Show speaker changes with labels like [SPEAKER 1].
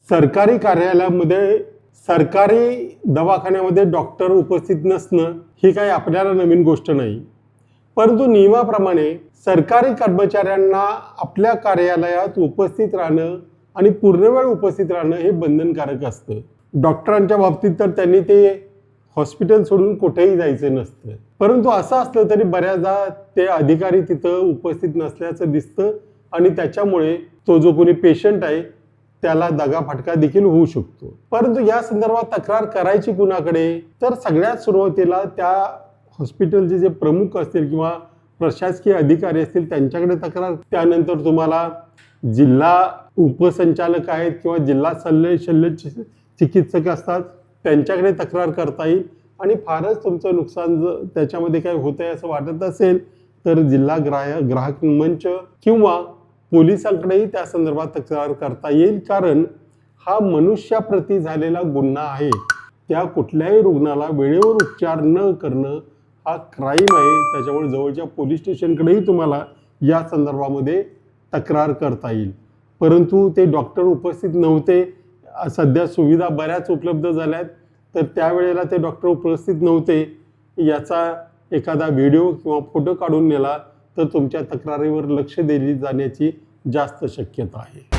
[SPEAKER 1] सरकारी कार्यालयामध्ये सरकारी दवाखान्यामध्ये डॉक्टर उपस्थित नसणं ही काही आपल्याला नवीन गोष्ट नाही, परंतु नियमाप्रमाणे सरकारी कर्मचाऱ्यांना आपल्या कार्यालयात उपस्थित राहणं आणि पूर्णवेळ उपस्थित राहणं हे बंधनकारक असतं। डॉक्टरांच्या बाबतीत तर त्यांनी ते हॉस्पिटल सोडून कुठेही जायचं नसतं, परंतु असं असलं तरी बऱ्याचदा ते अधिकारी तिथं उपस्थित नसल्याचं दिसतं आणि त्याच्यामुळे तो जो कोणी पेशंट आहे त्याला दगाफटका देखील होऊ शकतो। परंतु या संदर्भात तक्रार करायची कुणाकडे, तर सगळ्यात सुरुवातीला त्या हॉस्पिटलचे जे प्रमुख असतील किंवा प्रशासकीय अधिकारी असतील त्यांच्याकडे तक्रार, त्यानंतर तुम्हाला जिल्हा उपसंचालक आहेत किंवा जिल्हा शल्य चिकित्सक असतात त्यांच्याकडे तक्रार करता येईल आणि फारच तुमचं नुकसान त्याच्यामध्ये काही होत आहे असं वाटत असेल तर जिल्हा ग्राहक मंच किंवा पोलिसांकडेही त्या संदर्भात तक्रार करता येईल, कारण हा मनुष्याप्रती झालेला गुन्हा आहे। त्या कुठल्याही रुग्णाला वेळेवर उपचार न करणं हा क्राईम आहे, त्याच्यामुळे जवळच्या पोलीस स्टेशनकडेही तुम्हाला या संदर्भामध्ये तक्रार करता येईल। परंतु ते डॉक्टर उपस्थित नव्हते, सध्या सुविधा बऱ्याच उपलब्ध झाल्यात, तर त्यावेळेला ते डॉक्टर उपस्थित नव्हते याचा एखादा व्हिडिओ किंवा फोटो काढून नेला तर तुमच्या तक्रारीवर लक्ष दिले जाण्याची जास्त शक्यता आहे।